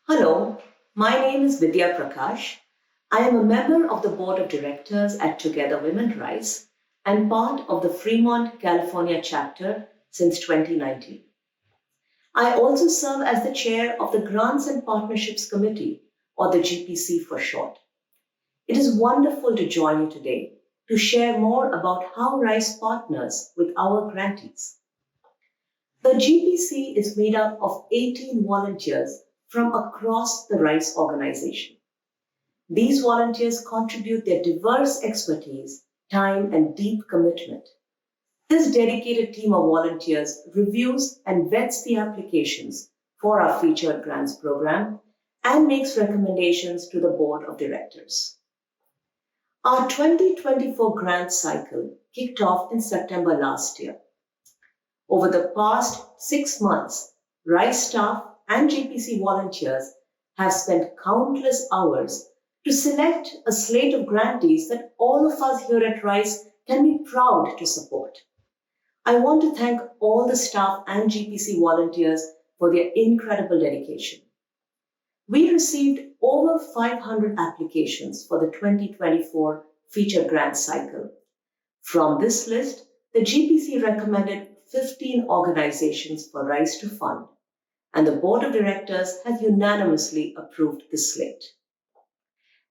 Hello, my name is Vidya Prakash. I am a member of the board of directors at Together Women Rise and part of the Fremont, California chapter since 2019. I also serve as the chair of the Grants and Partnerships Committee, or the GPC for short. It is wonderful to join you today to share more about how Rise partners with our grantees. The GPC is made up of 18 volunteers from across the Rise organization. These volunteers contribute their diverse expertise, time, and deep commitment. This dedicated team of volunteers reviews and vets the applications for our Featured Grants program and makes recommendations to the board of directors. Our 2024 grant cycle kicked off in September last year. Over the past 6 months, RISE staff and GPC volunteers have spent countless hours to select a slate of grantees that all of us here at RISE can be proud to support. I want to thank all the staff and GPC volunteers for their incredible dedication. We received over 500 applications for the 2024 Featured Grant cycle. From this list, the GPC recommended 15 organizations for RISE to fund, and the board of directors has unanimously approved the slate.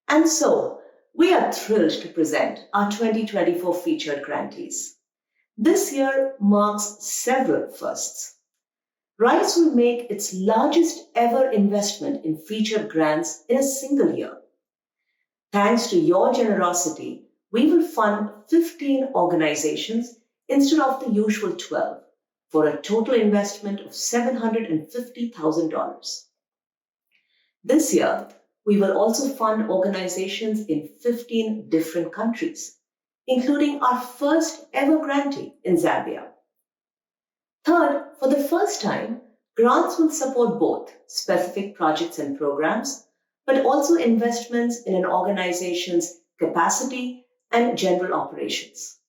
And so, we are thrilled to present our 2024 featured grantees. This year marks several firsts. RISE will make its largest ever investment in featured grants in a single year. Thanks to your generosity, we will fund 15 organizations instead of the usual 12 for a total investment of $750,000. This year, we will also fund organizations in 15 different countries, including our first ever grantee in Zambia. Third, for the first time, grants will support both specific projects and programs, but also investments in an organization's capacity and general operations.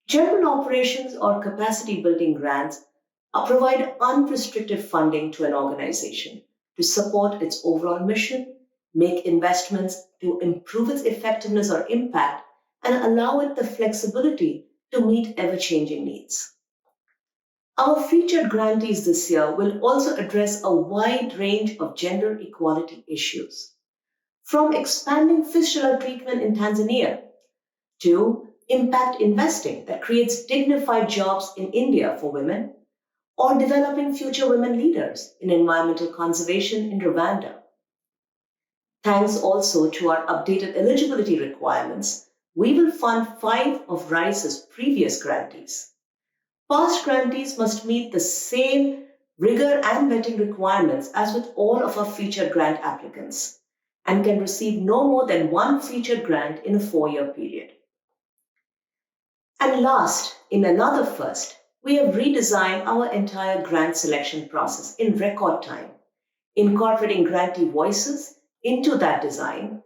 General operations or capacity building grants provide unrestricted funding to an organization to support its overall mission, make investments to improve its effectiveness or impact, and allow it the flexibility to meet ever-changing needs. Our featured grantees this year will also address a wide range of gender equality issues, from expanding fistula treatment in Tanzania to impact investing that creates dignified jobs in India for women, or developing future women leaders in environmental conservation in Rwanda. Thanks also to our updated eligibility requirements, we will fund 5 of RISE's previous grantees. Past grantees must meet the same rigor and vetting requirements as with all of our featured grant applicants and can receive no more than 1 featured grant in a 4-year period. And last, in another first, we have redesigned our entire grant selection process in record time, incorporating grantee voices into that design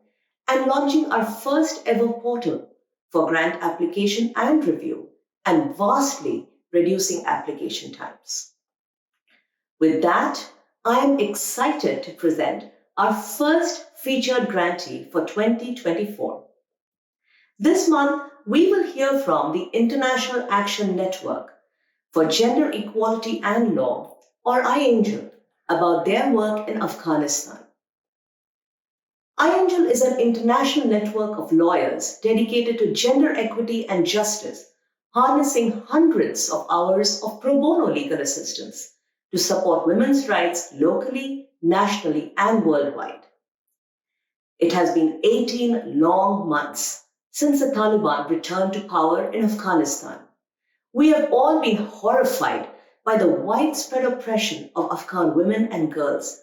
and launching our first ever portal for grant application and review, and vastly reducing application times. With that, I am excited to present our first featured grantee for 2024. This month, we will hear from the International Action Network for Gender Equality and Law, or IANGEL, about their work in Afghanistan. IANGEL is an international network of lawyers dedicated to gender equity and justice, harnessing hundreds of hours of pro bono legal assistance to support women's rights locally, nationally, and worldwide. It has been 18 long months since the Taliban returned to power in Afghanistan. We have all been horrified by the widespread oppression of Afghan women and girls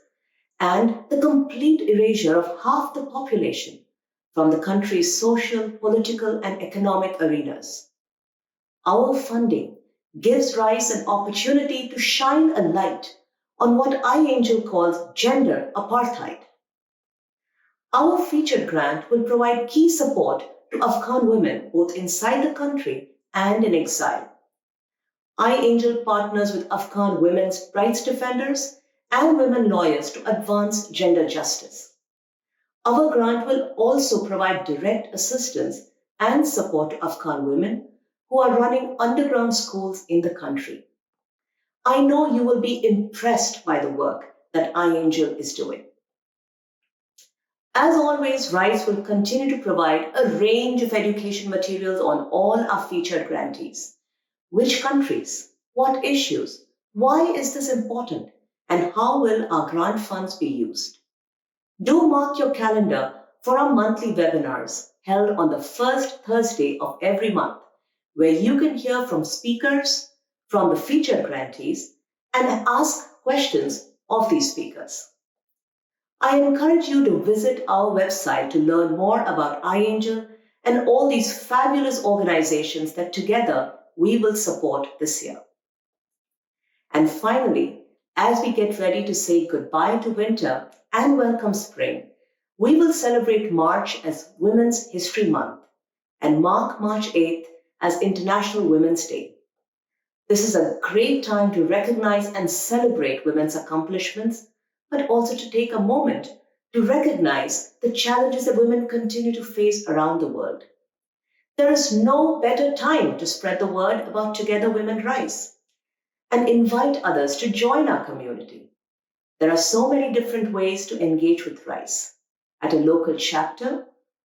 and the complete erasure of half the population from the country's social, political, and economic arenas. Our funding gives RISE an opportunity to shine a light on what IANGEL calls gender apartheid. Our featured grant will provide key support to Afghan women both inside the country and in exile. IANGEL partners with Afghan women's rights defenders and women lawyers to advance gender justice. Our grant will also provide direct assistance and support to Afghan women who are running underground schools in the country. I know you will be impressed by the work that IANGEL is doing. As always, RISE will continue to provide a range of education materials on all our featured grantees. Which countries? What issues? Why is this important? And how will our grant funds be used? Do mark your calendar for our monthly webinars held on the first Thursday of every month, where you can hear from speakers, from the featured grantees, and ask questions of these speakers. I encourage you to visit our website to learn more about iAngel and all these fabulous organizations that together we will support this year. And finally, as we get ready to say goodbye to winter and welcome spring, we will celebrate March as Women's History Month and mark March 8th as International Women's Day. This is a great time to recognize and celebrate women's accomplishments, but also to take a moment to recognize the challenges that women continue to face around the world. There is no better time to spread the word about Together Women Rise and invite others to join our community. There are so many different ways to engage with RISE at a local chapter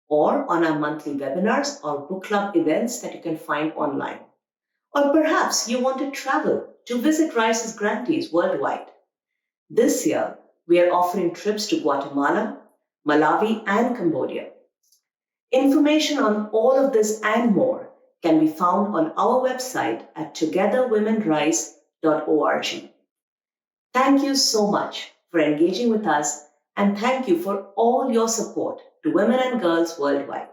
or on our monthly webinars or book club events that you can find online. Or perhaps you want to travel to visit RISE's grantees worldwide. This year, we are offering trips to Guatemala, Malawi, and Cambodia. Information on all of this and more can be found on our website at togetherwomenrise.org. Thank you so much for engaging with us, and thank you for all your support to women and girls worldwide.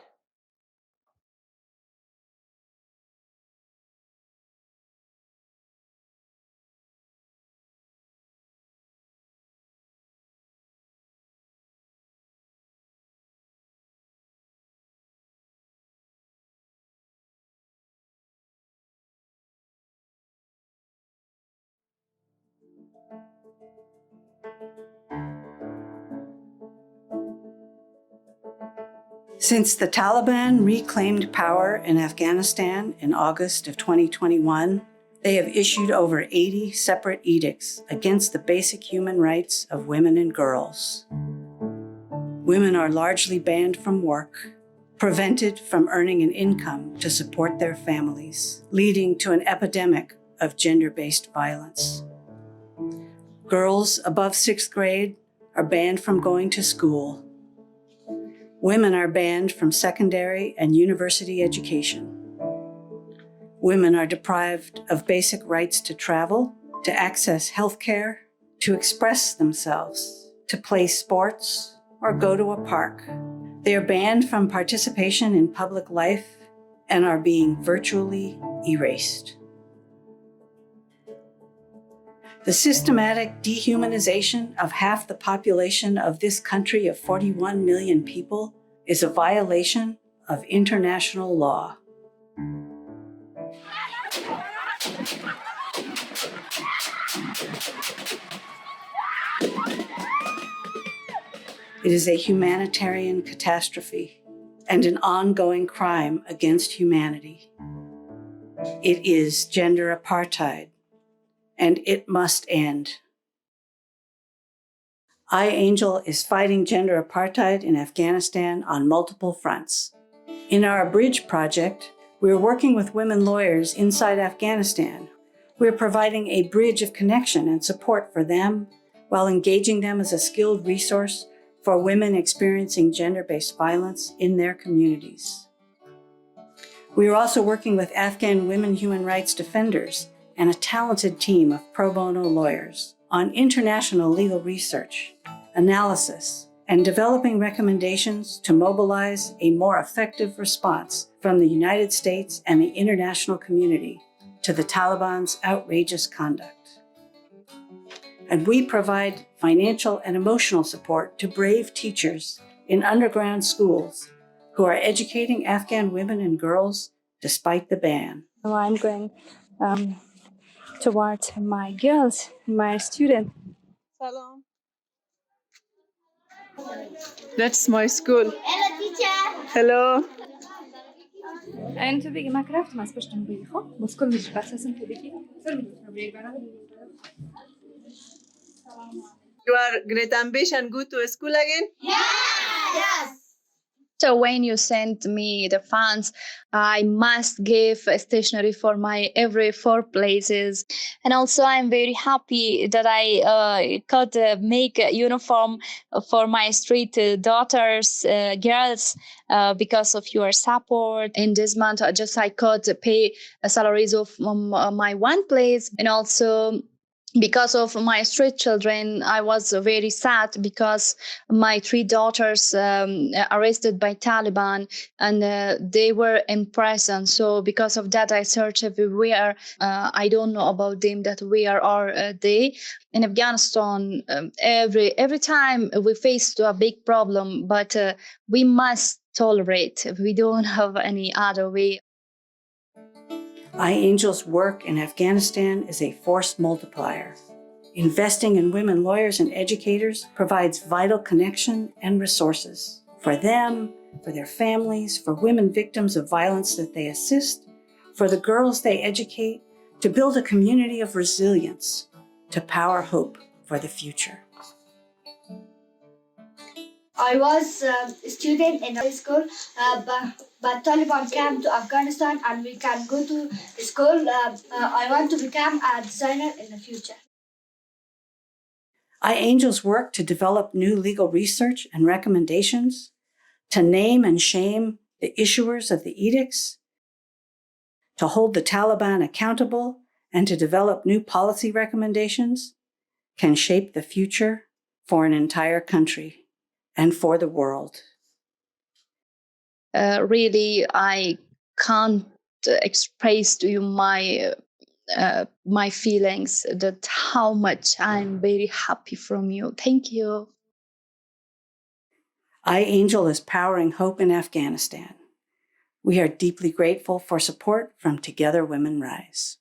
Since the Taliban reclaimed power in Afghanistan in August of 2021, they have issued over 80 separate edicts against the basic human rights of women and girls. Women are largely banned from work, prevented from earning an income to support their families, leading to an epidemic of gender-based violence. Girls above 6th grade are banned from going to school. Women are banned from secondary and university education. Women are deprived of basic rights to travel, to access health care, to express themselves, to play sports, or go to a park. They are banned from participation in public life and are being virtually erased. The systematic dehumanization of half the population of this country of 41 million people is a violation of international law. It is a humanitarian catastrophe and an ongoing crime against humanity. It is gender apartheid, and it must end. IANGEL is fighting gender apartheid in Afghanistan on multiple fronts. In our Bridge project, we are working with women lawyers inside Afghanistan. We are providing a bridge of connection and support for them while engaging them as a skilled resource for women experiencing gender-based violence in their communities. We are also working with Afghan women human rights defenders and a talented team of pro bono lawyers on international legal research, analysis, and developing recommendations to mobilize a more effective response from the United States and the international community to the Taliban's outrageous conduct. And we provide financial and emotional support to brave teachers in underground schools who are educating Afghan women and girls despite the ban. I'm going towards my girls, my students. Salam. That's my school. Hello, teacher. Hello. En tu bygger Minecraft, mas først en bygger for. Hva skal vi gjøre som du bygger? You are great ambition. Go to school again? So when you send me the funds, I must give a stationery for my every 4 places. And also I'm very happy that I could make a uniform for my street daughters, girls, because of your support. In this month, I could pay salaries of my one place, and also because of my street children, I was very sad because my 3 daughters arrested by Taliban, and they were in prison. So because of that, I searched everywhere. I don't know about them, that where are they in Afghanistan. Every time we face a big problem, but we must tolerate. We don't have any other way. IANGEL's work in Afghanistan is a force multiplier. Investing in women lawyers and educators provides vital connection and resources for them, for their families, for women victims of violence that they assist, for the girls they educate, to build a community of resilience, to power hope for the future. I was a student in high school, but Taliban came to Afghanistan and we can go to school. I want to become a designer in the future. IANGEL's work to develop new legal research and recommendations, to name and shame the issuers of the edicts, to hold the Taliban accountable, and to develop new policy recommendations can shape the future for an entire country and for the world. Really, I can't express to you my feelings, that how much I'm very happy from you. Thank you. IANGEL is powering hope in Afghanistan. We are deeply grateful for support from Together Women Rise.